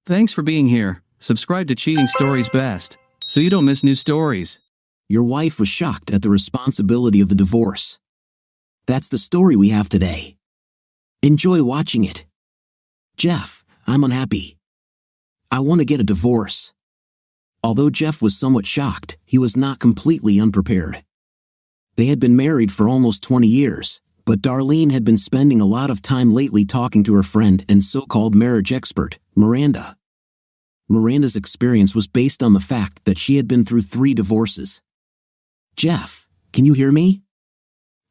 Thanks for being here. Subscribe to Cheating Stories Best, so you don't miss new stories. Your wife was shocked at the responsibility of the divorce. That's the story we have today. Enjoy watching it. Jeff, I'm unhappy. I want to get a divorce. Although Jeff was somewhat shocked, he was not completely unprepared. They had been married for almost 20 years, but Darlene had been spending a lot of time lately talking to her friend and so-called marriage expert, Miranda. Miranda's experience was based on the fact that she had been through 3 divorces. Jeff, can you hear me?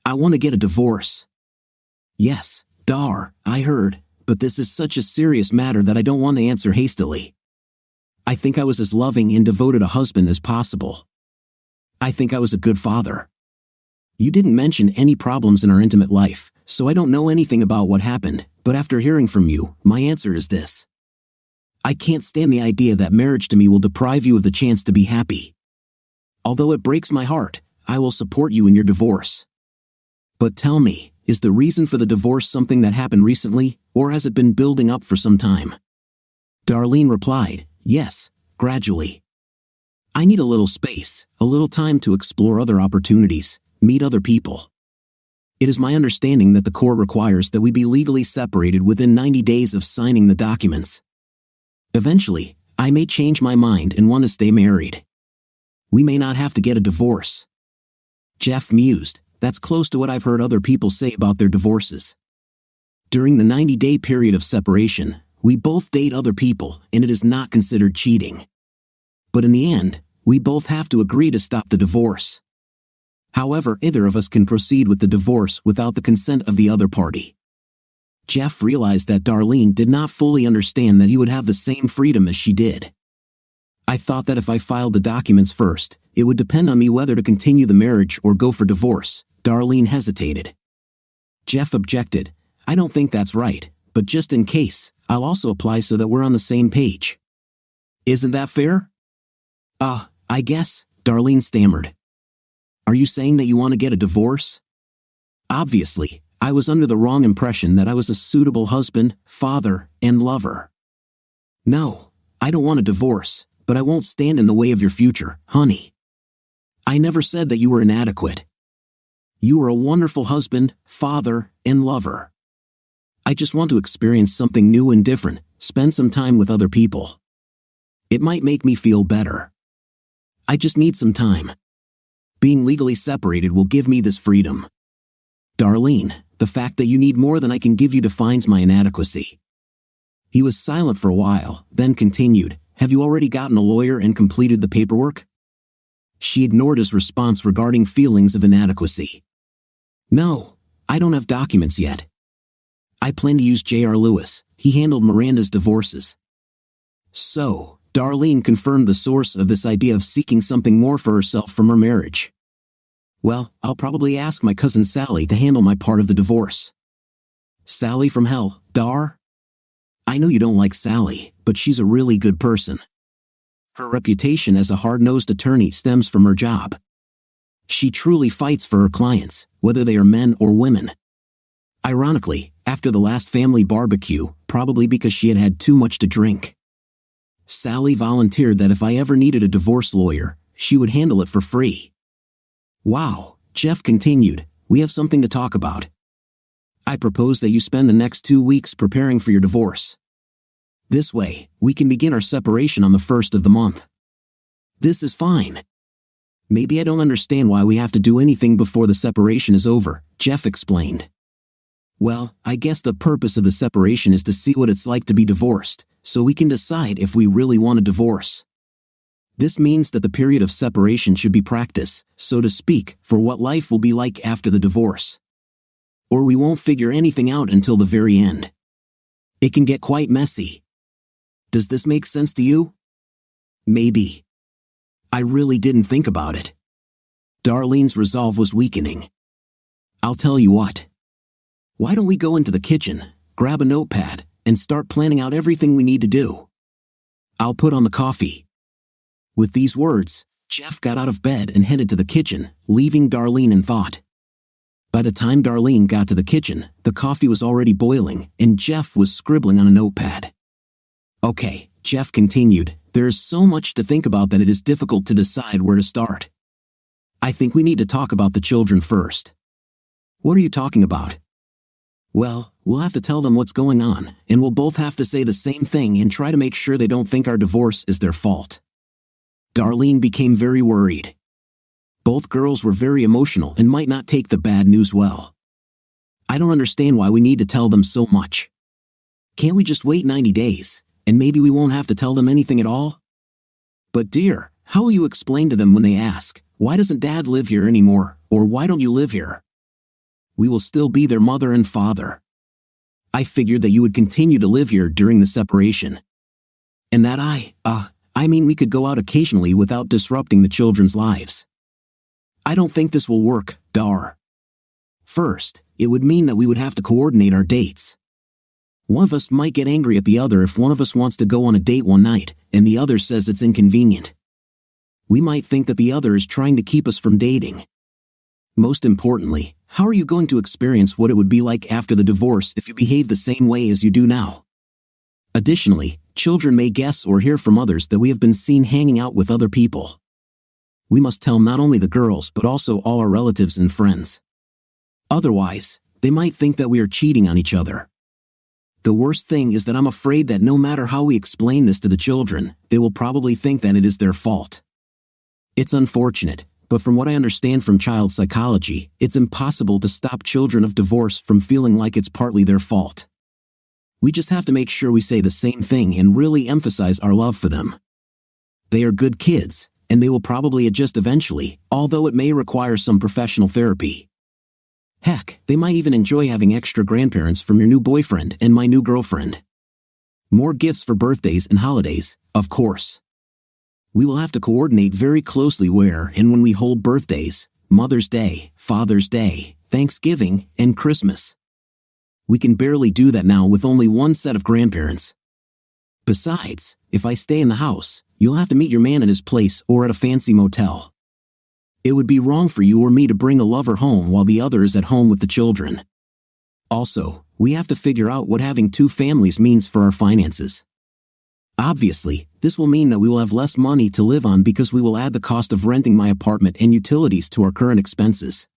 I want to get a divorce. Yes, Dar, I heard, but this is such a serious matter that I don't want to answer hastily. I think I was as loving and devoted a husband as possible. I think I was a good father. You didn't mention any problems in our intimate life, so I don't know anything about what happened, but after hearing from you, my answer is this. I can't stand the idea that marriage to me will deprive you of the chance to be happy. Although it breaks my heart, I will support you in your divorce. But tell me, is the reason for the divorce something that happened recently, or has it been building up for some time? Darlene replied, yes, gradually. I need a little space, a little time to explore other opportunities, meet other people. It is my understanding that the court requires that we be legally separated within 90 days of signing the documents. Eventually, I may change my mind and want to stay married. We may not have to get a divorce. Jeff mused, that's close to what I've heard other people say about their divorces. During the 90-day period of separation, we both date other people and it is not considered cheating. But in the end, we both have to agree to stop the divorce. However, either of us can proceed with the divorce without the consent of the other party. Jeff realized that Darlene did not fully understand that he would have the same freedom as she did. I thought that if I filed the documents first, it would depend on me whether to continue the marriage or go for divorce. Darlene hesitated. Jeff objected, I don't think that's right, but just in case, I'll also apply so that we're on the same page. Isn't that fair? I guess, Darlene stammered. Are you saying that you want to get a divorce? Obviously, I was under the wrong impression that I was a suitable husband, father, and lover. No, I don't want a divorce, but I won't stand in the way of your future, honey. I never said that you were inadequate. You were a wonderful husband, father, and lover. I just want to experience something new and different, spend some time with other people. It might make me feel better. I just need some time. Being legally separated will give me this freedom. Darlene, the fact that you need more than I can give you defines my inadequacy. He was silent for a while, then continued, have you already gotten a lawyer and completed the paperwork? She ignored his response regarding feelings of inadequacy. No, I don't have documents yet. I plan to use J.R. Lewis. He handled Miranda's divorces. So, Darlene confirmed the source of this idea of seeking something more for herself from her marriage. Well, I'll probably ask my cousin Sally to handle my part of the divorce. Sally from hell, Dar? I know you don't like Sally, but she's a really good person. Her reputation as a hard-nosed attorney stems from her job. She truly fights for her clients, whether they are men or women. Ironically, after the last family barbecue, probably because she had had too much to drink, Sally volunteered that if I ever needed a divorce lawyer, she would handle it for free. Wow, Jeff continued, we have something to talk about. I propose that you spend the next 2 weeks preparing for your divorce. This way, we can begin our separation on the 1st of the month. This is fine. Maybe I don't understand why we have to do anything before the separation is over, Jeff explained. Well, I guess the purpose of the separation is to see what it's like to be divorced, so we can decide if we really want a divorce. This means that the period of separation should be practice, so to speak, for what life will be like after the divorce. Or we won't figure anything out until the very end. It can get quite messy. Does this make sense to you? Maybe. I really didn't think about it. Darlene's resolve was weakening. I'll tell you what. Why don't we go into the kitchen, grab a notepad, and start planning out everything we need to do? I'll put on the coffee. With these words, Jeff got out of bed and headed to the kitchen, leaving Darlene in thought. By the time Darlene got to the kitchen, the coffee was already boiling, and Jeff was scribbling on a notepad. Okay, Jeff continued, there is so much to think about that it is difficult to decide where to start. I think we need to talk about the children first. What are you talking about? Well, we'll have to tell them what's going on, and we'll both have to say the same thing and try to make sure they don't think our divorce is their fault. Darlene became very worried. Both girls were very emotional and might not take the bad news well. I don't understand why we need to tell them so much. Can't we just wait 90 days, and maybe we won't have to tell them anything at all? But dear, how will you explain to them when they ask, why doesn't Dad live here anymore, or why don't you live here? We will still be their mother and father. I figured that you would continue to live here during the separation. And that we could go out occasionally without disrupting the children's lives. I don't think this will work, Dar. First, it would mean that we would have to coordinate our dates. One of us might get angry at the other if one of us wants to go on a date one night, and the other says it's inconvenient. We might think that the other is trying to keep us from dating. Most importantly, how are you going to experience what it would be like after the divorce if you behave the same way as you do now? Additionally, children may guess or hear from others that we have been seen hanging out with other people. We must tell not only the girls but also all our relatives and friends. Otherwise, they might think that we are cheating on each other. The worst thing is that I'm afraid that no matter how we explain this to the children, they will probably think that it is their fault. It's unfortunate, but from what I understand from child psychology, it's impossible to stop children of divorce from feeling like it's partly their fault. We just have to make sure we say the same thing and really emphasize our love for them. They are good kids, and they will probably adjust eventually, although it may require some professional therapy. Heck, they might even enjoy having extra grandparents from your new boyfriend and my new girlfriend. More gifts for birthdays and holidays, of course. We will have to coordinate very closely where and when we hold birthdays, Mother's Day, Father's Day, Thanksgiving, and Christmas. We can barely do that now with only one set of grandparents. Besides, if I stay in the house, you'll have to meet your man at his place or at a fancy motel. It would be wrong for you or me to bring a lover home while the other is at home with the children. Also, we have to figure out what having two families means for our finances. Obviously, this will mean that we will have less money to live on because we will add the cost of renting my apartment and utilities to our current expenses.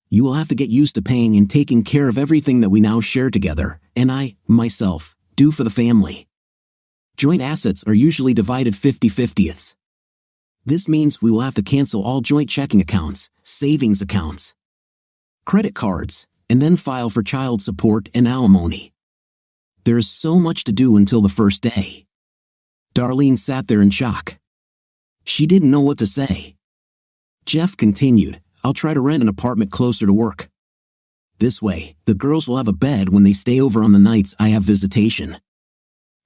You will have to get used to paying and taking care of everything that we now share together, and I, myself, do for the family. Joint assets are usually divided 50-50ths. This means we will have to cancel all joint checking accounts, savings accounts, credit cards, and then file for child support and alimony. There is so much to do until the first day. Darlene sat there in shock. She didn't know what to say. Jeff continued, I'll try to rent an apartment closer to work. This way, the girls will have a bed when they stay over on the nights I have visitation.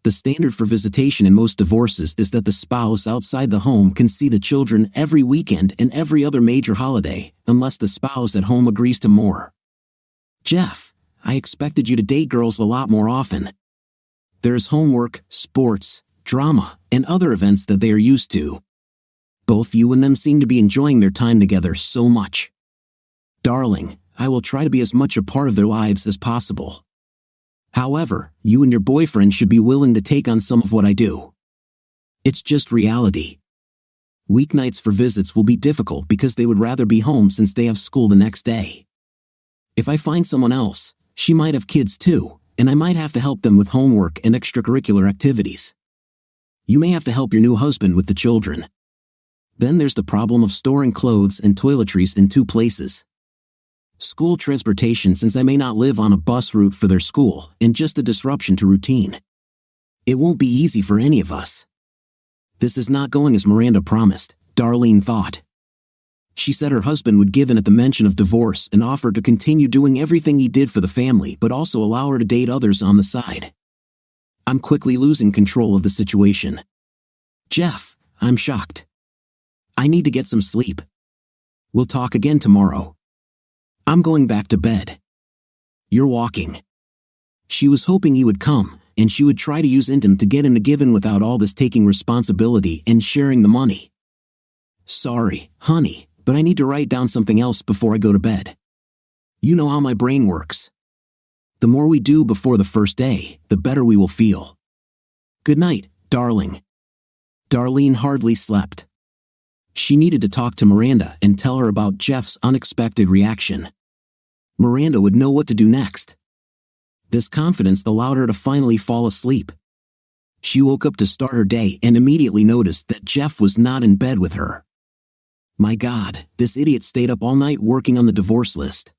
The standard for visitation in most divorces is that the spouse outside the home can see the children every weekend and every other major holiday, unless the spouse at home agrees to more. Jeff, I expected you to date girls a lot more often. There's homework, sports, drama, and other events that they are used to. Both you and them seem to be enjoying their time together so much. Darling, I will try to be as much a part of their lives as possible. However, you and your boyfriend should be willing to take on some of what I do. It's just reality. Weeknights for visits will be difficult because they would rather be home since they have school the next day. If I find someone else, she might have kids too, and I might have to help them with homework and extracurricular activities. You may have to help your new husband with the children. Then there's the problem of storing clothes and toiletries in two places. School transportation since I may not live on a bus route for their school, and just a disruption to routine. It won't be easy for any of us. This is not going as Miranda promised, Darlene thought. She said her husband would give in at the mention of divorce and offered to continue doing everything he did for the family but also allow her to date others on the side. I'm quickly losing control of the situation. Jeff, I'm shocked. I need to get some sleep. We'll talk again tomorrow. I'm going back to bed. You're walking. She was hoping he would come, and she would try to use Intim to get him to give in without all this taking responsibility and sharing the money. Sorry, honey, but I need to write down something else before I go to bed. You know how my brain works. The more we do before the first day, the better we will feel. Good night, Darling. Darlene hardly slept. She needed to talk to Miranda and tell her about Jeff's unexpected reaction. Miranda would know what to do next. This confidence allowed her to finally fall asleep. She woke up to start her day and immediately noticed that Jeff was not in bed with her. My God, this idiot stayed up all night working on the divorce list.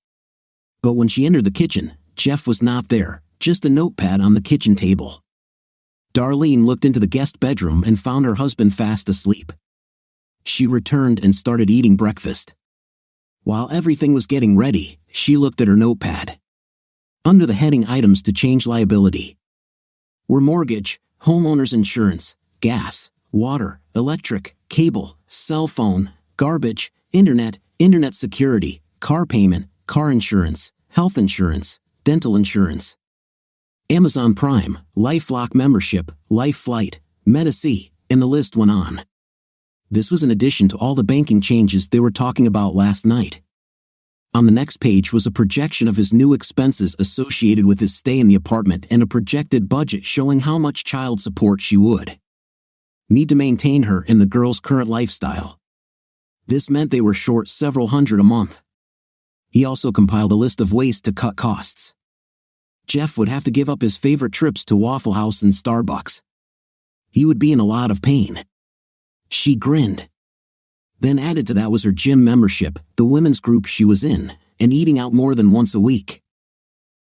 But when she entered the kitchen, Jeff was not there, just a notepad on the kitchen table. Darlene looked into the guest bedroom and found her husband fast asleep. She returned and started eating breakfast. While everything was getting ready, she looked at her notepad. Under the heading Items to Change Liability were mortgage, homeowner's insurance, gas, water, electric, cable, cell phone, garbage, internet security, car payment, car insurance, health insurance, dental insurance, Amazon Prime, LifeLock membership, Life Flight, Medici, and the list went on. This was in addition to all the banking changes they were talking about last night. On the next page was a projection of his new expenses associated with his stay in the apartment and a projected budget showing how much child support she would need to maintain her in the girl's current lifestyle. This meant they were short several hundred a month. He also compiled a list of ways to cut costs. Jeff would have to give up his favorite trips to Waffle House and Starbucks. He would be in a lot of pain. She grinned. Then added to that was her gym membership, the women's group she was in, and eating out more than once a week.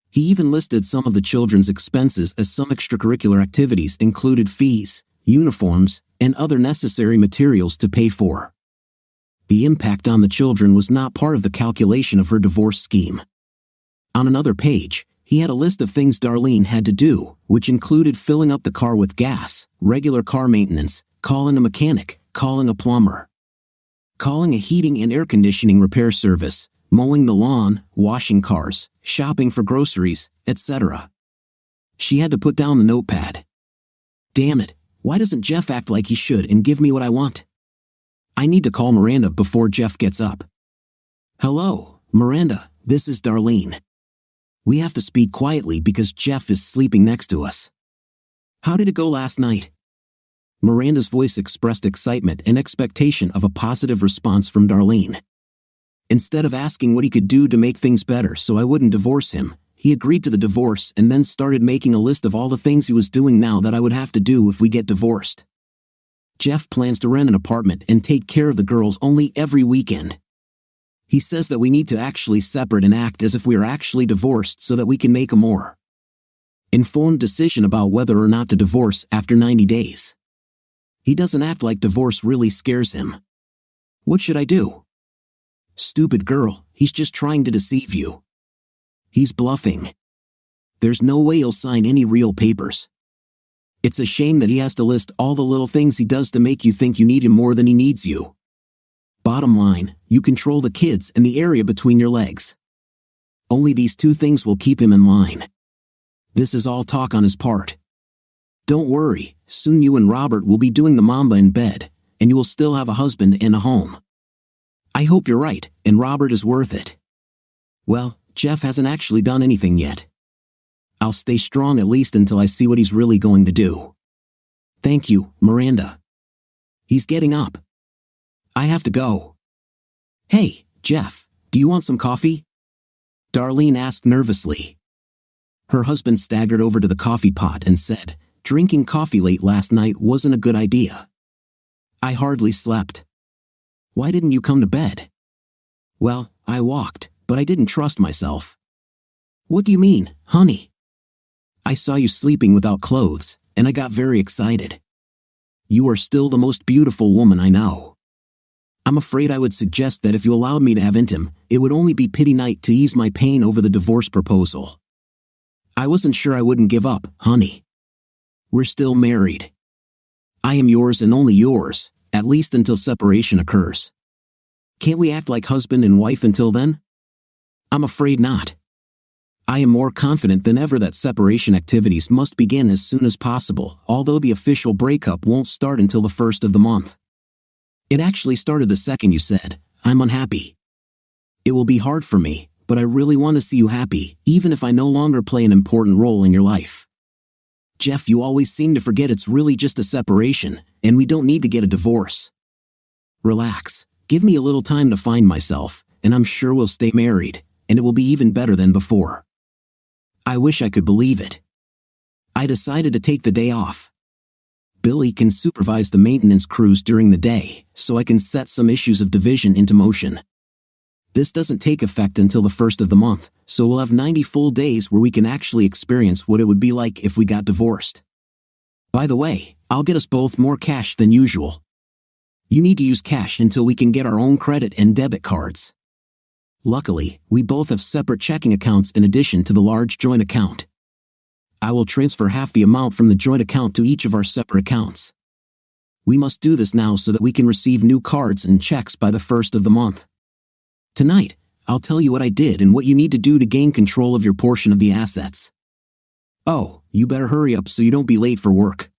He even listed some of the children's expenses as some extracurricular activities included fees, uniforms, and other necessary materials to pay for. The impact on the children was not part of the calculation of her divorce scheme. On another page, he had a list of things Darlene had to do, which included filling up the car with gas, regular car maintenance, calling a mechanic, calling a plumber, calling a heating and air conditioning repair service, mowing the lawn, washing cars, shopping for groceries, etc. She had to put down the notepad. Damn it, why doesn't Jeff act like he should and give me what I want? I need to call Miranda before Jeff gets up. Hello, Miranda, this is Darlene. We have to speak quietly because Jeff is sleeping next to us. How did it go last night? Miranda's voice expressed excitement and expectation of a positive response from Darlene. Instead of asking what he could do to make things better so I wouldn't divorce him, he agreed to the divorce and then started making a list of all the things he was doing now that I would have to do if we get divorced. Jeff plans to rent an apartment and take care of the girls only every weekend. He says that we need to actually separate and act as if we are actually divorced so that we can make a more informed decision about whether or not to divorce after 90 days. He doesn't act like divorce really scares him. What should I do? Stupid girl, he's just trying to deceive you. He's bluffing. There's no way he'll sign any real papers. It's a shame that he has to list all the little things he does to make you think you need him more than he needs you. Bottom line, you control the kids and the area between your legs. Only these two things will keep him in line. This is all talk on his part. Don't worry, soon you and Robert will be doing the mamba in bed, and you will still have a husband and a home. I hope you're right, and Robert is worth it. Well, Jeff hasn't actually done anything yet. I'll stay strong at least until I see what he's really going to do. Thank you, Miranda. He's getting up. I have to go. Hey, Jeff, do you want some coffee? Darlene asked nervously. Her husband staggered over to the coffee pot and said, drinking coffee late last night wasn't a good idea. I hardly slept. Why didn't you come to bed? Well, I walked, but I didn't trust myself. What do you mean, honey? I saw you sleeping without clothes, and I got very excited. You are still the most beautiful woman I know. I'm afraid I would suggest that if you allowed me to have intim, it would only be pity night to ease my pain over the divorce proposal. I wasn't sure I wouldn't give up, honey. We're still married. I am yours and only yours, at least until separation occurs. Can't we act like husband and wife until then? I'm afraid not. I am more confident than ever that separation activities must begin as soon as possible, although the official breakup won't start until the 1st of the month. It actually started the second you said, I'm unhappy. It will be hard for me, but I really want to see you happy, even if I no longer play an important role in your life. Jeff, you always seem to forget it's really just a separation, and we don't need to get a divorce. Relax, give me a little time to find myself, and I'm sure we'll stay married, and it will be even better than before. I wish I could believe it. I decided to take the day off. Billy can supervise the maintenance crews during the day, so I can set some issues of division into motion. This doesn't take effect until the 1st of the month, so we'll have 90 full days where we can actually experience what it would be like if we got divorced. By the way, I'll get us both more cash than usual. You need to use cash until we can get our own credit and debit cards. Luckily, we both have separate checking accounts in addition to the large joint account. I will transfer half the amount from the joint account to each of our separate accounts. We must do this now so that we can receive new cards and checks by the 1st of the month. Tonight, I'll tell you what I did and what you need to do to gain control of your portion of the assets. Oh, you better hurry up so you don't be late for work.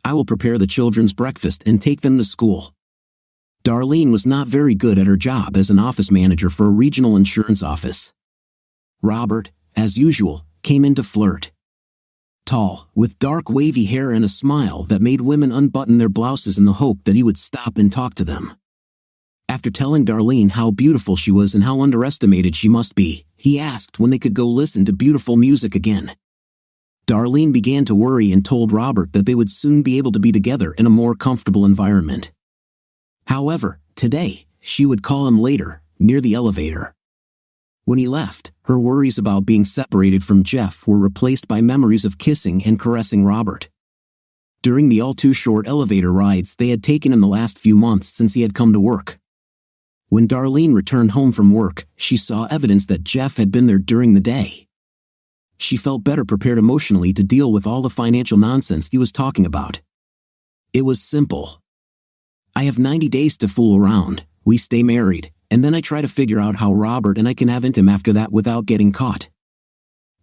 I will prepare the children's breakfast and take them to school. Darlene was not very good at her job as an office manager for a regional insurance office. Robert, as usual, came in to flirt. Tall, with dark wavy hair and a smile that made women unbutton their blouses in the hope that he would stop and talk to them. After telling Darlene how beautiful she was and how underestimated she must be, he asked when they could go listen to beautiful music again. Darlene began to worry and told Robert that they would soon be able to be together in a more comfortable environment. However, today, she would call him later, near the elevator. When he left, her worries about being separated from Jeff were replaced by memories of kissing and caressing Robert. During the all-too-short elevator rides they had taken in the last few months since he had come to work. When Darlene returned home from work, she saw evidence that Jeff had been there during the day. She felt better prepared emotionally to deal with all the financial nonsense he was talking about. It was simple. I have 90 days to fool around, we stay married, and then I try to figure out how Robert and I can have intim after that without getting caught.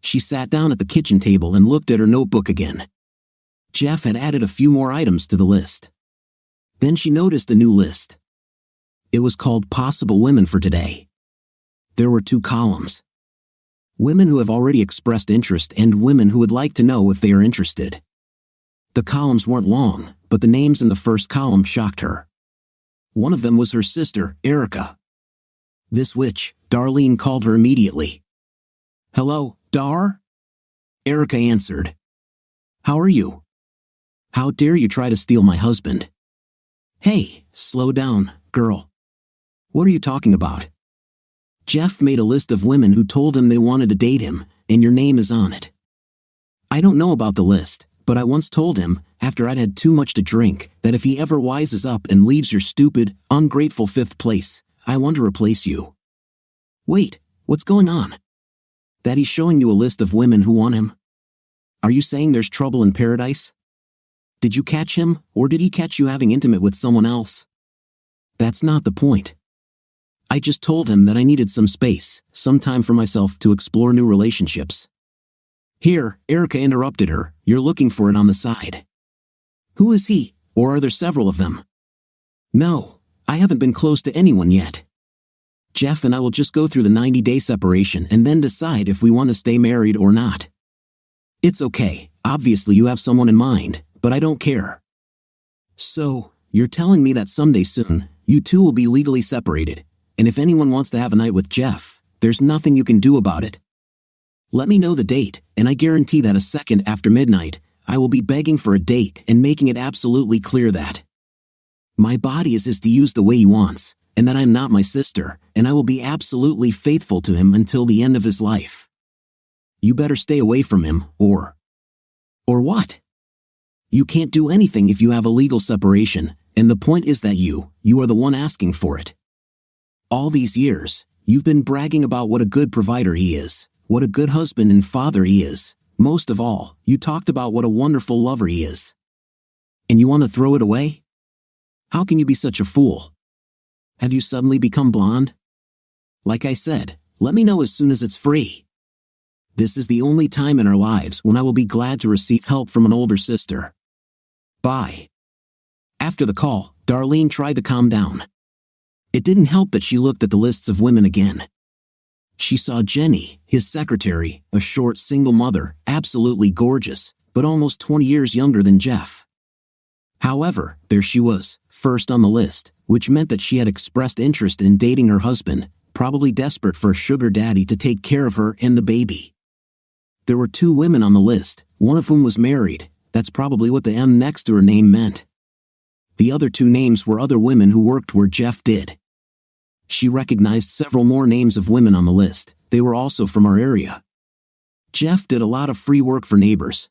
She sat down at the kitchen table and looked at her notebook again. Jeff had added a few more items to the list. Then she noticed a new list. It was called Possible Women for Today. There were 2 columns. Women who have already expressed interest and women who would like to know if they are interested. The columns weren't long, but the names in the first column shocked her. One of them was her sister, Erica. This witch, Darlene called her immediately. "Hello, Dar?" Erica answered. "How are you? How dare you try to steal my husband?" "Hey, slow down, girl. What are you talking about? Jeff made a list of women who told him they wanted to date him, and your name is on it. I don't know about the list, but I once told him, after I'd had too much to drink, that if he ever wises up and leaves your stupid, ungrateful 5th place, I want to replace you." "Wait, what's going on? That he's showing you a list of women who want him? Are you saying there's trouble in paradise? Did you catch him, or did he catch you having intimate with someone else?" "That's not the point. I just told him that I needed some space, some time for myself to explore new relationships." Here, Erica interrupted her, "You're looking for it on the side. Who is he, or are there several of them?" "No, I haven't been close to anyone yet. Jeff and I will just go through the 90-day separation and then decide if we want to stay married or not. It's okay, obviously you have someone in mind, but I don't care." "So, you're telling me that someday soon, you two will be legally separated, and if anyone wants to have a night with Jeff, there's nothing you can do about it? Let me know the date, and I guarantee that a second after midnight, I will be begging for a date and making it absolutely clear that my body is his to use the way he wants, and that I am not my sister, and I will be absolutely faithful to him until the end of his life. You better stay away from him, or what? You can't do anything if you have a legal separation, and the point is that you are the one asking for it. All these years, you've been bragging about what a good provider he is, what a good husband and father he is. Most of all, you talked about what a wonderful lover he is. And you want to throw it away? How can you be such a fool? Have you suddenly become blonde? Like I said, let me know as soon as it's free. This is the only time in our lives when I will be glad to receive help from an older sister. Bye." After the call, Darlene tried to calm down. It didn't help that she looked at the lists of women again. She saw Jenny, his secretary, a short single mother, absolutely gorgeous, but almost 20 years younger than Jeff. However, there she was, first on the list, which meant that she had expressed interest in dating her husband, probably desperate for a sugar daddy to take care of her and the baby. There were 2 women on the list, one of whom was married. That's probably what the M next to her name meant. The other 2 names were other women who worked where Jeff did. She recognized several more names of women on the list. They were also from our area. Jeff did a lot of free work for neighbors.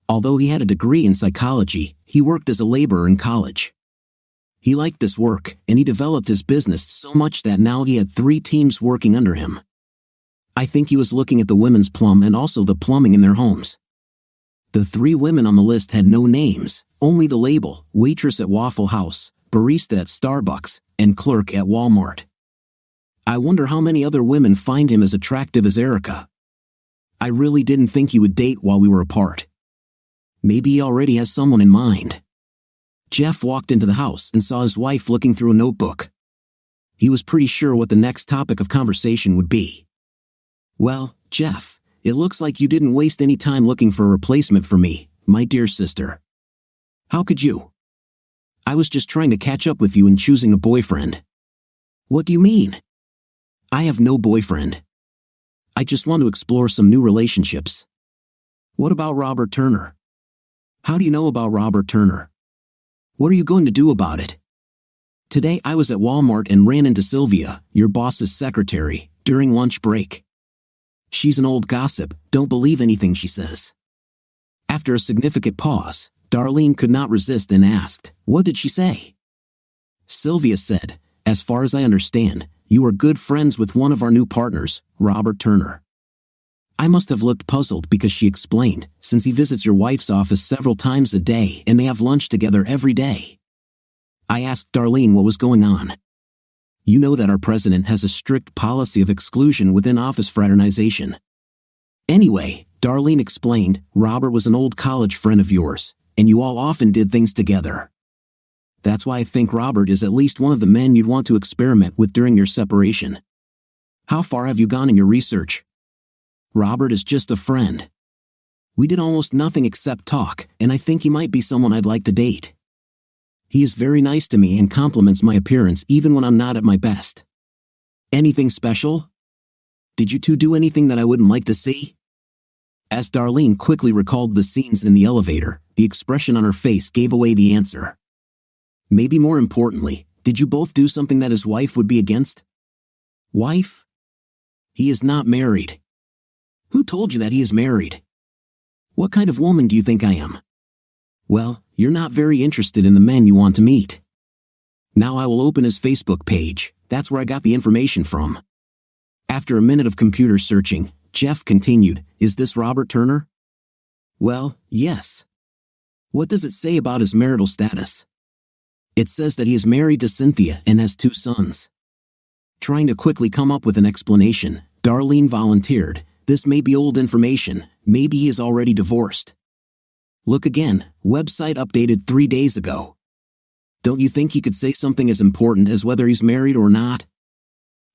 Although he had a degree in psychology, he worked as a laborer in college. He liked this work, and he developed his business so much that now he had 3 teams working under him. I think he was looking at the women's plum and also the plumbing in their homes. The 3 women on the list had no names, only the label, waitress at Waffle House, barista at Starbucks, and clerk at Walmart. I wonder how many other women find him as attractive as Erica. I really didn't think he would date while we were apart. Maybe he already has someone in mind. Jeff walked into the house and saw his wife looking through a notebook. He was pretty sure what the next topic of conversation would be. "Well, Jeff, it looks like you didn't waste any time looking for a replacement for me, my dear sister. How could you? I was just trying to catch up with you in choosing a boyfriend." "What do you mean?" "I have no boyfriend. I just want to explore some new relationships." "What about Robert Turner?" "How do you know about Robert Turner? What are you going to do about it?" "Today I was at Walmart and ran into Sylvia, your boss's secretary, during lunch break. She's an old gossip, don't believe anything she says." After a significant pause, Darlene could not resist and asked, "What did she say?" Sylvia said, "As far as I understand, you are good friends with one of our new partners, Robert Turner." I must have looked puzzled because she explained, "Since he visits your wife's office several times a day and they have lunch together every day." I asked Darlene what was going on. "You know that our president has a strict policy of exclusion within office fraternization." "Anyway," Darlene explained, "Robert was an old college friend of yours, and you all often did things together. That's why I think Robert is at least one of the men you'd want to experiment with during your separation. How far have you gone in your research?" "Robert is just a friend. We did almost nothing except talk, and I think he might be someone I'd like to date. He is very nice to me and compliments my appearance even when I'm not at my best." "Anything special? Did you 2 do anything that I wouldn't like to see?" As Darlene quickly recalled the scenes in the elevator, the expression on her face gave away the answer. "Maybe more importantly, did you both do something that his wife would be against?" "Wife? He is not married." "Who told you that he is married? What kind of woman do you think I am?" "Well, you're not very interested in the men you want to meet." Now I will open his Facebook page. That's where I got the information from. After a minute of computer searching, Jeff continued, "Is this Robert Turner?" "Well, yes." "What does it say about his marital status?" "It says that he is married to Cynthia and has 2 sons. Trying to quickly come up with an explanation, Darlene volunteered, "This may be old information, maybe he is already divorced." "Look again, website updated 3 days ago. Don't you think he could say something as important as whether he's married or not?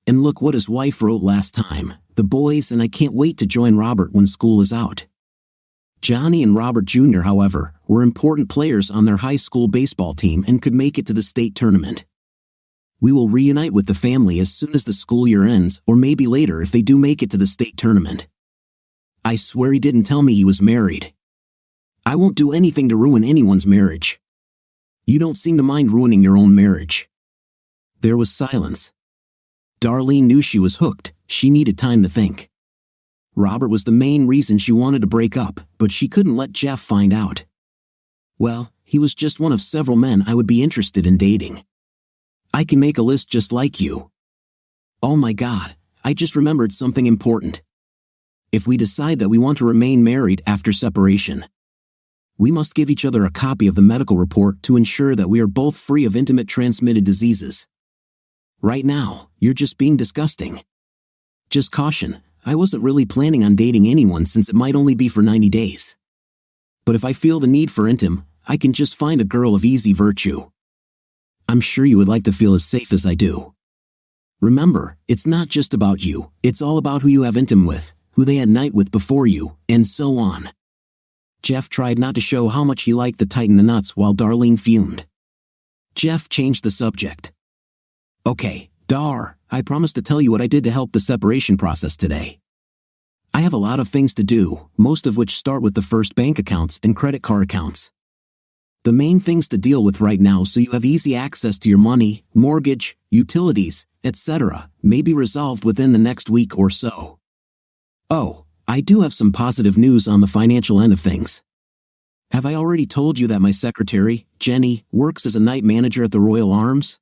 And look what his wife wrote last time, 'The boys and I can't wait to join Robert when school is out.' Johnny and Robert Jr., however, were important players on their high school baseball team and could make it to the state tournament. We will reunite with the family as soon as the school year ends, or maybe later if they do make it to the state tournament. I swear he didn't tell me he was married. I won't do anything to ruin anyone's marriage." "You don't seem to mind ruining your own marriage." There was silence. Darlene knew she was hooked. She needed time to think. Robert was the main reason she wanted to break up, but she couldn't let Jeff find out. "Well, he was just one of several men I would be interested in dating. I can make a list just like you. Oh my God, I just remembered something important. If we decide that we want to remain married after separation, we must give each other a copy of the medical report to ensure that we are both free of intimate transmitted diseases. Right now, you're just being disgusting. Just caution, I wasn't really planning on dating anyone since it might only be for 90 days. But if I feel the need for intim, I can just find a girl of easy virtue. I'm sure you would like to feel as safe as I do. Remember, it's not just about you, it's all about who you have intim with, who they had night with before you, and so on." Jeff tried not to show how much he liked to tighten the nuts while Darlene fumed. Jeff changed the subject. Okay, Dar, I promised to tell you what I did to help the separation process today. I have a lot of things to do, most of which start with the first bank accounts and credit card accounts. The main things to deal with right now so you have easy access to your money, mortgage, utilities, etc., may be resolved within the next week or so. Oh, I do have some positive news on the financial end of things. Have I already told you that my secretary, Jenny, works as a night manager at the Royal Arms?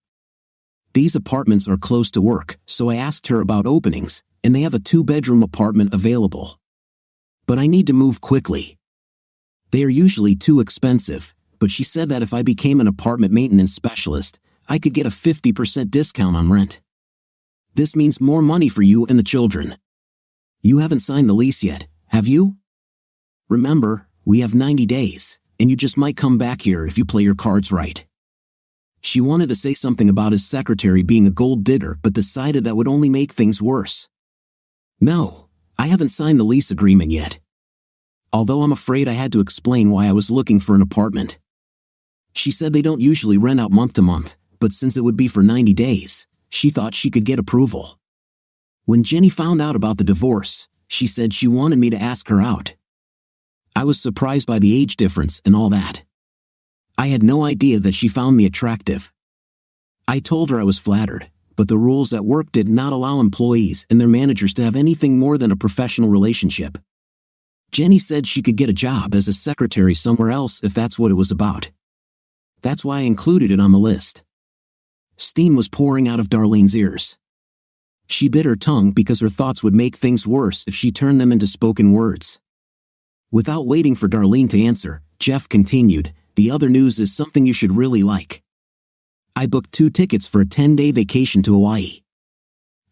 These apartments are close to work, so I asked her about openings, and they have a 2-bedroom apartment available. But I need to move quickly. They are usually too expensive, but she said that if I became an apartment maintenance specialist, I could get a 50% discount on rent. This means more money for you and the children. You haven't signed the lease yet, have you? Remember, we have 90 days, and you just might come back here if you play your cards right. She wanted to say something about his secretary being a gold digger but decided that would only make things worse. No, I haven't signed the lease agreement yet. Although I'm afraid I had to explain why I was looking for an apartment. She said they don't usually rent out month to month, but since it would be for 90 days, she thought she could get approval. When Jenny found out about the divorce, she said she wanted me to ask her out. I was surprised by the age difference and all that. I had no idea that she found me attractive. I told her I was flattered, but the rules at work did not allow employees and their managers to have anything more than a professional relationship. Jenny said she could get a job as a secretary somewhere else if that's what it was about. That's why I included it on the list. Steam was pouring out of Darlene's ears. She bit her tongue because her thoughts would make things worse if she turned them into spoken words. Without waiting for Darlene to answer, Jeff continued, "The other news is something you should really like. I booked 2 tickets for a 10-day vacation to Hawaii.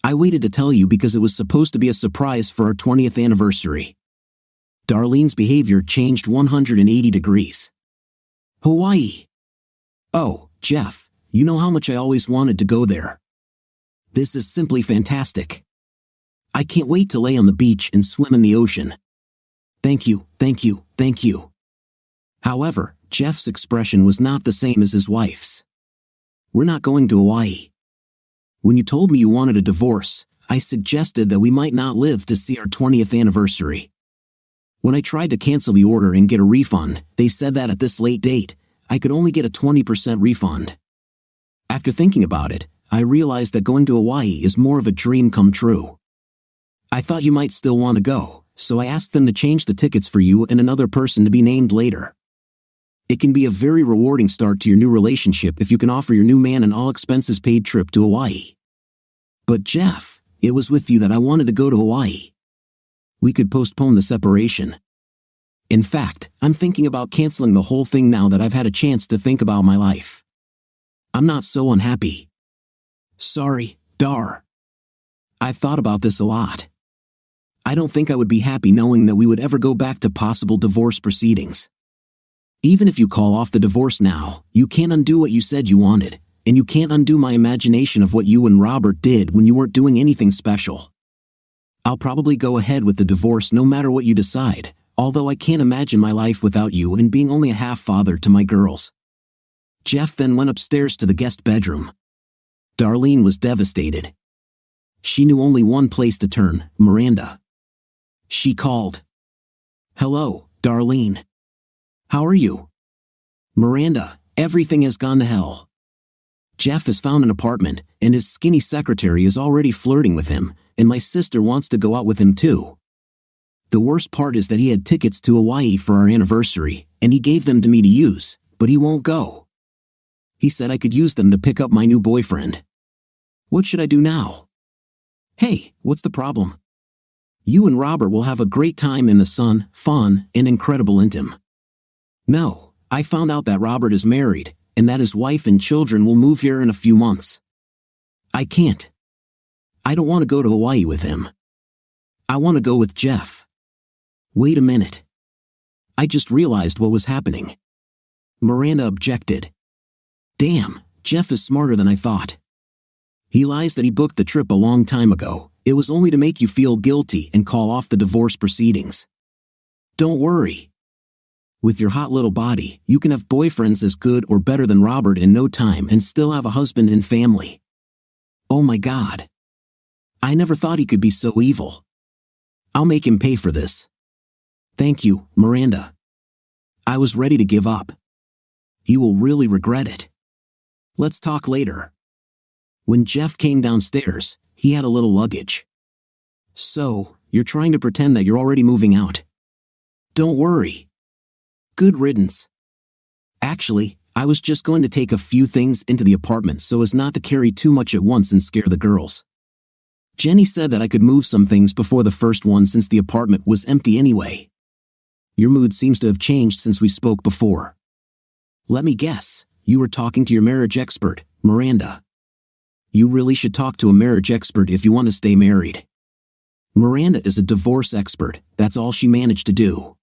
I waited to tell you because it was supposed to be a surprise for our 20th anniversary." Darlene's behavior changed 180 degrees. Hawaii. Oh, Jeff, you know how much I always wanted to go there. This is simply fantastic. I can't wait to lay on the beach and swim in the ocean. Thank you, thank you, thank you. However, Jeff's expression was not the same as his wife's. We're not going to Hawaii. When you told me you wanted a divorce, I suggested that we might not live to see our 20th anniversary. When I tried to cancel the order and get a refund, they said that at this late date, I could only get a 20% refund. After thinking about it, I realized that going to Hawaii is more of a dream come true. I thought you might still want to go, so I asked them to change the tickets for you and another person to be named later. It can be a very rewarding start to your new relationship if you can offer your new man an all-expenses-paid trip to Hawaii. But Jeff, it was with you that I wanted to go to Hawaii. We could postpone the separation. In fact, I'm thinking about canceling the whole thing now that I've had a chance to think about my life. I'm not so unhappy. Sorry, Dar. I've thought about this a lot. I don't think I would be happy knowing that we would ever go back to possible divorce proceedings. Even if you call off the divorce now, you can't undo what you said you wanted, and you can't undo my imagination of what you and Robert did when you weren't doing anything special. I'll probably go ahead with the divorce no matter what you decide, although I can't imagine my life without you and being only a half-father to my girls. Jeff then went upstairs to the guest bedroom. Darlene was devastated. She knew only one place to turn, Miranda. She called. "Hello, Darlene. How are you?" "Miranda, everything has gone to hell. Jeff has found an apartment, and his skinny secretary is already flirting with him, and my sister wants to go out with him too. The worst part is that he had tickets to Hawaii for our anniversary, and he gave them to me to use, but he won't go. He said I could use them to pick up my new boyfriend. What should I do now?" "Hey, what's the problem? You and Robert will have a great time in the sun, fun, and incredible intim." "No, I found out that Robert is married, and that his wife and children will move here in a few months. I can't. I don't want to go to Hawaii with him. I want to go with Jeff." "Wait a minute. I just realized what was happening." Miranda objected. "Damn, Jeff is smarter than I thought. He lies that he booked the trip a long time ago. It was only to make you feel guilty and call off the divorce proceedings. Don't worry. With your hot little body, you can have boyfriends as good or better than Robert in no time and still have a husband and family. Oh my God. I never thought he could be so evil. I'll make him pay for this. Thank you, Miranda. I was ready to give up. You will really regret it. Let's talk later. When Jeff came downstairs, he had a little luggage. So, you're trying to pretend that you're already moving out. Don't worry. Good riddance. Actually, I was just going to take a few things into the apartment so as not to carry too much at once and scare the girls. Jenny said that I could move some things before the first one since the apartment was empty anyway. Your mood seems to have changed since we spoke before. Let me guess, you were talking to your marriage expert, Miranda. You really should talk to a marriage expert if you want to stay married. Miranda is a divorce expert, that's all she managed to do.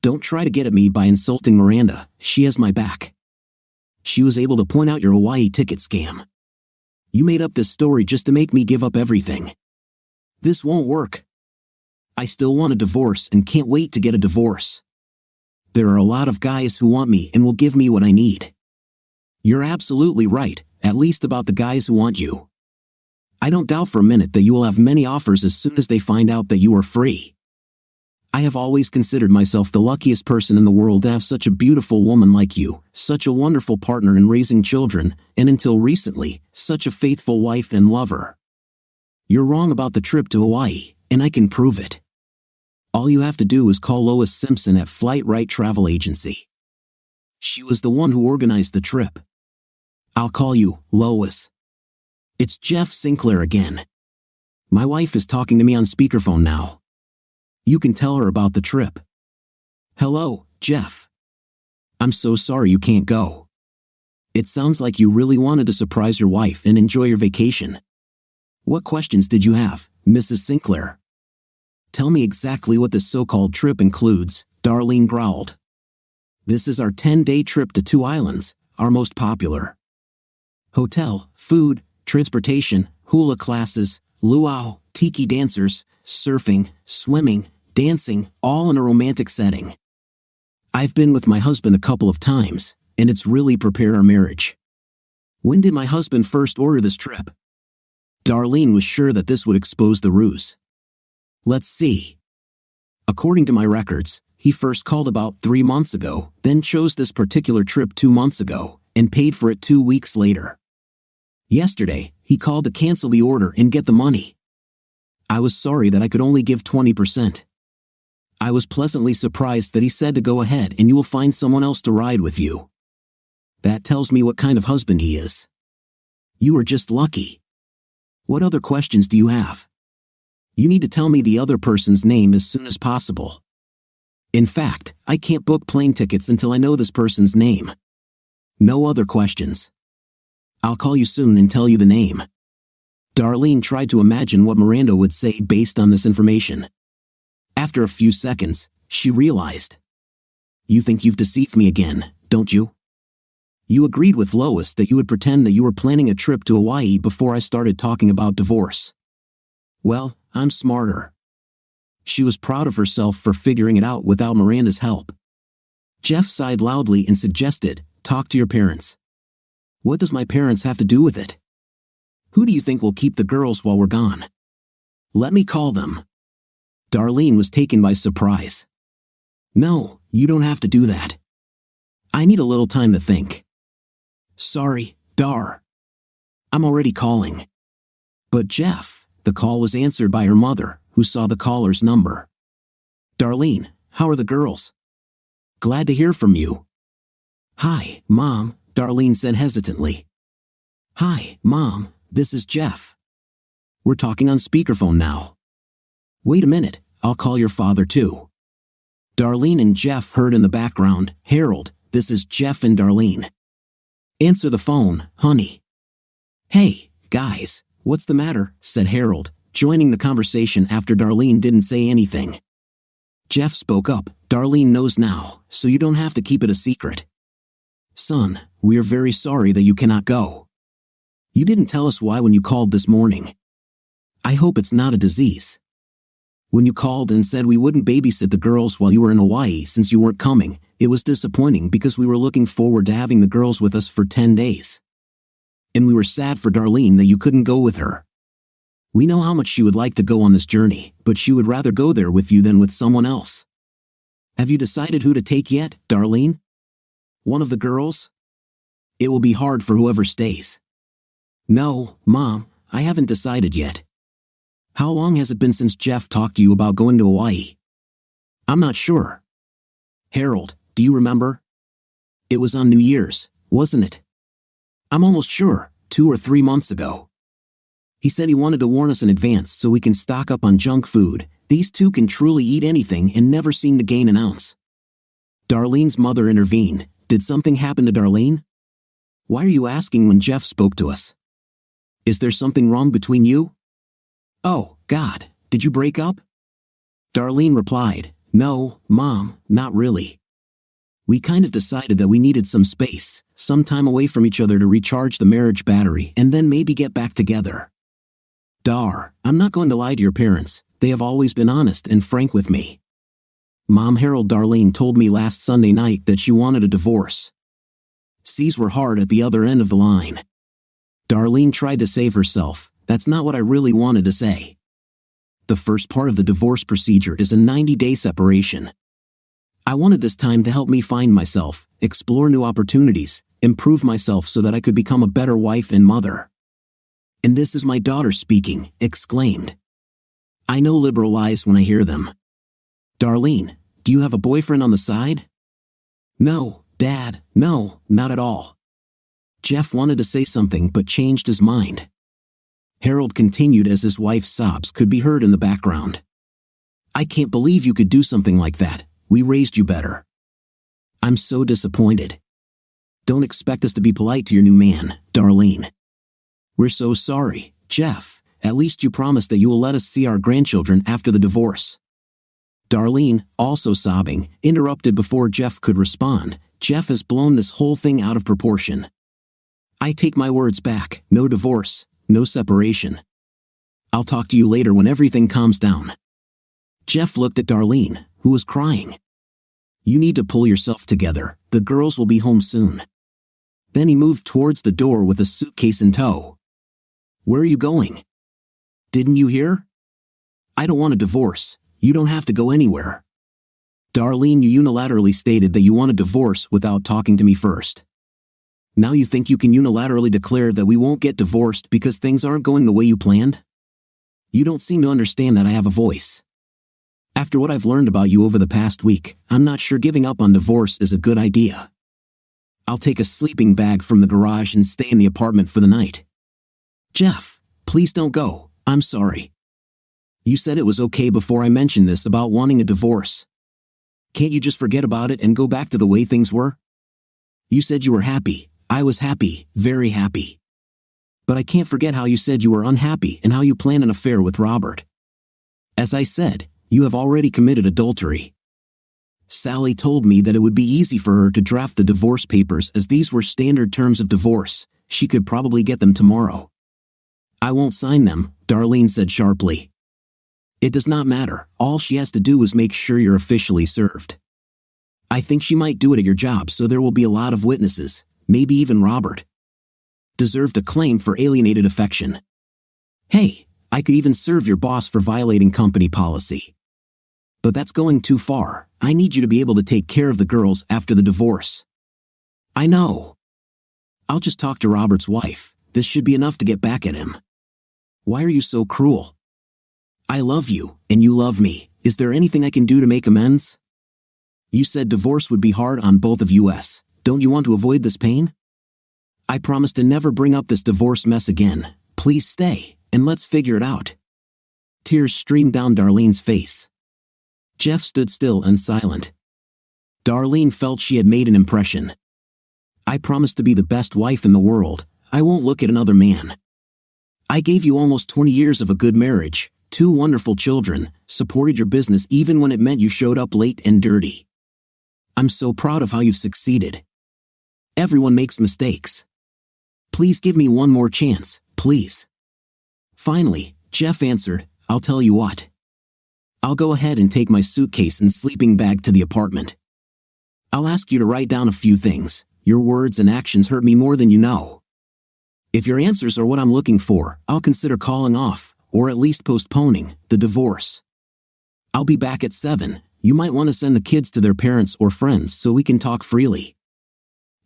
Don't try to get at me by insulting Miranda, she has my back. She was able to point out your Hawaii ticket scam. You made up this story just to make me give up everything. This won't work. I still want a divorce and can't wait to get a divorce. There are a lot of guys who want me and will give me what I need. You're absolutely right, at least about the guys who want you. I don't doubt for a minute that you will have many offers as soon as they find out that you are free. I have always considered myself the luckiest person in the world to have such a beautiful woman like you, such a wonderful partner in raising children, and until recently, such a faithful wife and lover. You're wrong about the trip to Hawaii, and I can prove it. All you have to do is call Lois Simpson at Flight Right Travel Agency. She was the one who organized the trip. I'll call you, Lois. It's Jeff Sinclair again. My wife is talking to me on speakerphone now. You can tell her about the trip. Hello, Jeff. I'm so sorry you can't go. It sounds like you really wanted to surprise your wife and enjoy your vacation. What questions did you have, Mrs. Sinclair? Tell me exactly what this so-called trip includes, Darlene growled. This is our 10-day trip to 2 islands, our most popular. Hotel, food, transportation, hula classes, luau, tiki dancers, surfing, swimming, dancing, all in a romantic setting. I've been with my husband a couple of times, and it's really prepared our marriage. When did my husband first order this trip? Darlene was sure that this would expose the ruse. Let's see. According to my records, he first called about 3 months ago, then chose this particular trip 2 months ago, and paid for it 2 weeks later. Yesterday, he called to cancel the order and get the money. I was sorry that I could only give 20%. I was pleasantly surprised that he said to go ahead and you will find someone else to ride with you. That tells me what kind of husband he is. You are just lucky. What other questions do you have? You need to tell me the other person's name as soon as possible. In fact, I can't book plane tickets until I know this person's name. No other questions. I'll call you soon and tell you the name. Darlene tried to imagine what Miranda would say based on this information. After a few seconds, she realized. You think you've deceived me again, don't you? You agreed with Lois that you would pretend that you were planning a trip to Hawaii before I started talking about divorce. Well, I'm smarter. She was proud of herself for figuring it out without Miranda's help. Jeff sighed loudly and suggested, talk to your parents. What does my parents have to do with it? Who do you think will keep the girls while we're gone? Let me call them. Darlene was taken by surprise. No, you don't have to do that. I need a little time to think. Sorry, Dar. I'm already calling. But Jeff, the call was answered by her mother, who saw the caller's number. Darlene, how are the girls? Glad to hear from you. Hi, Mom, Darlene said hesitantly. Hi, Mom, this is Jeff. We're talking on speakerphone now. Wait a minute, I'll call your father too. Darlene and Jeff heard in the background, Harold, this is Jeff and Darlene. Answer the phone, honey. Hey, guys, what's the matter, said Harold, joining the conversation after Darlene didn't say anything. Jeff spoke up, Darlene knows now, so you don't have to keep it a secret. Son, we are very sorry that you cannot go. You didn't tell us why when you called this morning. I hope it's not a disease. When you called and said we wouldn't babysit the girls while you were in Hawaii since you weren't coming, It was disappointing because we were looking forward to having the girls with us for 10 days. And we were sad for Darlene that you couldn't go with her. We know how much she would like to go on this journey, but she would rather go there with you than with someone else. Have you decided who to take yet, Darlene? One of the girls? It will be hard for whoever stays. No, Mom, I haven't decided yet. How long has it been since Jeff talked to you about going to Hawaii? I'm not sure. Harold, do you remember? It was on New Year's, wasn't it? I'm almost sure, 2 or 3 months ago. He said he wanted to warn us in advance so we can stock up on junk food. These two can truly eat anything and never seem to gain an ounce. Darlene's mother intervened. Did something happen to Darlene? Why are you asking when Jeff spoke to us? Is there something wrong between you? Oh, God, did you break up? Darlene replied, No, Mom, not really. We kind of decided that we needed some space, some time away from each other to recharge the marriage battery and then maybe get back together. Dar, I'm not going to lie to your parents. They have always been honest and frank with me. Mom, Harold, Darlene told me last Sunday night that she wanted a divorce. C's were hard at the other end of the line. Darlene tried to save herself. That's not what I really wanted to say. The first part of the divorce procedure is a 90-day separation. I wanted this time to help me find myself, explore new opportunities, improve myself so that I could become a better wife and mother. And this is my daughter speaking, exclaimed. I know liberal lies when I hear them. Darlene, do you have a boyfriend on the side? No, Dad, no, not at all. Jeff wanted to say something but changed his mind. Harold continued as his wife's sobs could be heard in the background. I can't believe you could do something like that. We raised you better. I'm so disappointed. Don't expect us to be polite to your new man, Darlene. We're so sorry, Jeff. At least you promised that you will let us see our grandchildren after the divorce. Darlene, also sobbing, interrupted before Jeff could respond. Jeff has blown this whole thing out of proportion. I take my words back. No divorce, no separation. I'll talk to you later when everything calms down. Jeff looked at Darlene, who was crying. You need to pull yourself together. The girls will be home soon. Then he moved towards the door with a suitcase in tow. Where are you going? Didn't you hear? I don't want a divorce. You don't have to go anywhere. Darlene, you unilaterally stated that you want a divorce without talking to me first. Now you think you can unilaterally declare that we won't get divorced because things aren't going the way you planned? You don't seem to understand that I have a voice. After what I've learned about you over the past week, I'm not sure giving up on divorce is a good idea. I'll take a sleeping bag from the garage and stay in the apartment for the night. Jeff, please don't go. I'm sorry. You said it was okay before I mentioned this about wanting a divorce. Can't you just forget about it and go back to the way things were? You said you were happy. I was happy, very happy. But I can't forget how you said you were unhappy and how you planned an affair with Robert. As I said, you have already committed adultery. Sally told me that it would be easy for her to draft the divorce papers as these were standard terms of divorce. She could probably get them tomorrow. I won't sign them, Darlene said sharply. It does not matter. All she has to do is make sure you're officially served. I think she might do it at your job, so there will be a lot of witnesses, maybe even Robert. Deserved a claim for alienated affection. Hey, I could even serve your boss for violating company policy. But that's going too far. I need you to be able to take care of the girls after the divorce. I know. I'll just talk to Robert's wife. This should be enough to get back at him. Why are you so cruel? I love you, and you love me. Is there anything I can do to make amends? You said divorce would be hard on both of us. Don't you want to avoid this pain? I promise to never bring up this divorce mess again. Please stay, and let's figure it out. Tears streamed down Darlene's face. Jeff stood still and silent. Darlene felt she had made an impression. I promise to be the best wife in the world. I won't look at another man. I gave you almost 20 years of a good marriage, 2 wonderful children, supported your business even when it meant you showed up late and dirty. I'm so proud of how you've succeeded. Everyone makes mistakes. Please give me one more chance, please. Finally, Jeff answered, I'll tell you what. I'll go ahead and take my suitcase and sleeping bag to the apartment. I'll ask you to write down a few things. Your words and actions hurt me more than you know. If your answers are what I'm looking for, I'll consider calling off, or at least postponing, the divorce. I'll be back at 7. You might want to send the kids to their parents or friends so we can talk freely.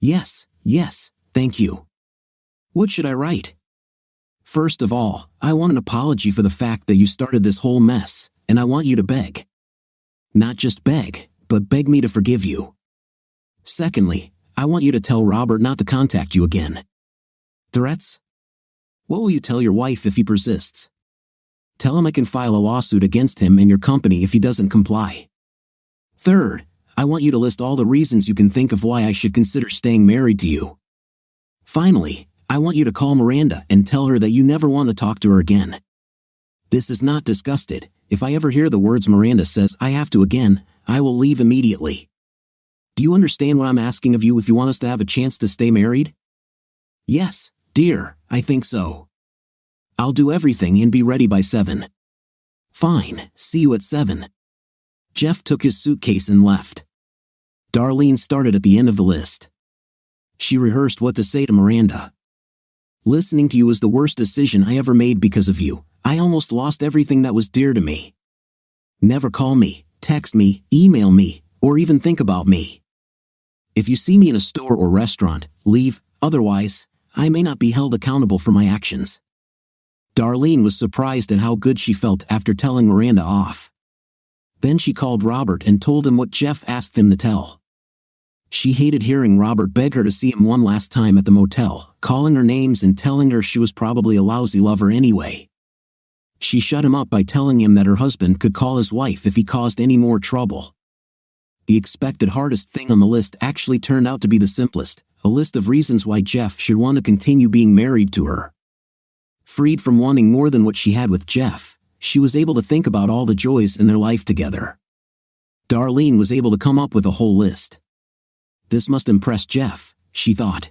Yes, thank you. What should I write? First of all, I want an apology for the fact that you started this whole mess, and I want you to beg. Not just beg, but beg me to forgive you. Secondly, I want you to tell Robert not to contact you again. Threats? What will you tell your wife if he persists? Tell him I can file a lawsuit against him and your company if he doesn't comply. Third, I want you to list all the reasons you can think of why I should consider staying married to you. Finally, I want you to call Miranda and tell her that you never want to talk to her again. This is not disgusted. If I ever hear the words Miranda says I have to again, I will leave immediately. Do you understand what I'm asking of you if you want us to have a chance to stay married? Yes, dear, I think so. I'll do everything and be ready by 7. Fine, see you at 7. Jeff took his suitcase and left. Darlene started at the end of the list. She rehearsed what to say to Miranda. Listening to you was the worst decision I ever made because of you. I almost lost everything that was dear to me. Never call me, text me, email me, or even think about me. If you see me in a store or restaurant, leave, otherwise, I may not be held accountable for my actions. Darlene was surprised at how good she felt after telling Miranda off. Then she called Robert and told him what Jeff asked him to tell. She hated hearing Robert beg her to see him one last time at the motel, calling her names and telling her she was probably a lousy lover anyway. She shut him up by telling him that her husband could call his wife if he caused any more trouble. The expected hardest thing on the list actually turned out to be the simplest, a list of reasons why Jeff should want to continue being married to her. Freed from wanting more than what she had with Jeff, she was able to think about all the joys in their life together. Darlene was able to come up with a whole list. This must impress Jeff, she thought.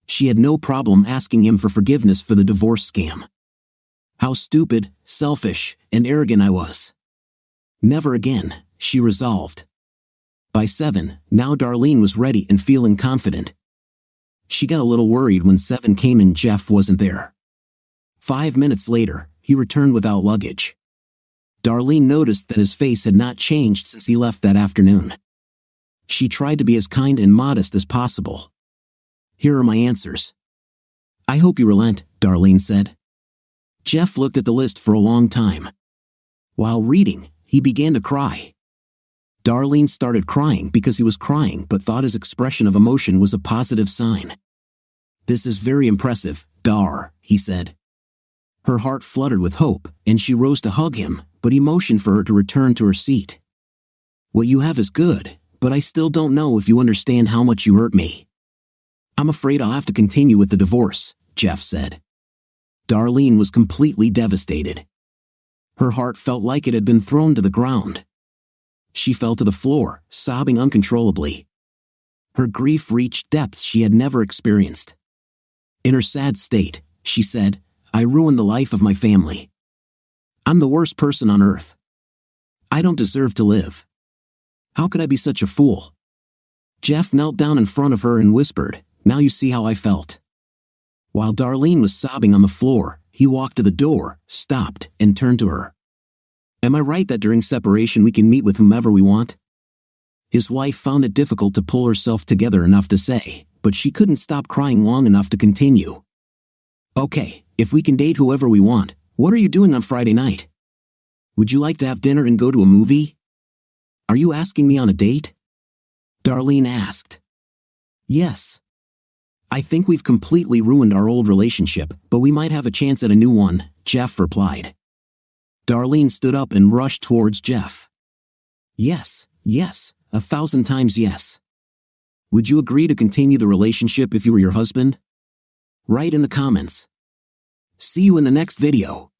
She had no problem asking him for forgiveness for the divorce scam. How stupid, selfish, and arrogant I was. Never again, she resolved. By 7, now Darlene was ready and feeling confident. She got a little worried when 7 came and Jeff wasn't there. 5 minutes later, he returned without luggage. Darlene noticed that his face had not changed since he left that afternoon. She tried to be as kind and modest as possible. Here are my answers. I hope you relent, Darlene said. Jeff looked at the list for a long time. While reading, he began to cry. Darlene started crying because he was crying but thought his expression of emotion was a positive sign. This is very impressive, Dar, he said. Her heart fluttered with hope, and she rose to hug him, but he motioned for her to return to her seat. What you have is good, but I still don't know if you understand how much you hurt me. I'm afraid I'll have to continue with the divorce, Jeff said. Darlene was completely devastated. Her heart felt like it had been thrown to the ground. She fell to the floor, sobbing uncontrollably. Her grief reached depths she had never experienced. In her sad state, she said, I ruined the life of my family. I'm the worst person on earth. I don't deserve to live. How could I be such a fool? Jeff knelt down in front of her and whispered, Now you see how I felt. While Darlene was sobbing on the floor, he walked to the door, stopped, and turned to her. Am I right that during separation we can meet with whomever we want? His wife found it difficult to pull herself together enough to say, but she couldn't stop crying long enough to continue. Okay, if we can date whoever we want, what are you doing on Friday night? Would you like to have dinner and go to a movie? Are you asking me on a date? Darlene asked. Yes. I think we've completely ruined our old relationship, but we might have a chance at a new one, Jeff replied. Darlene stood up and rushed towards Jeff. Yes, 1,000 times yes. Would you agree to continue the relationship if you were your husband? Write in the comments. See you in the next video.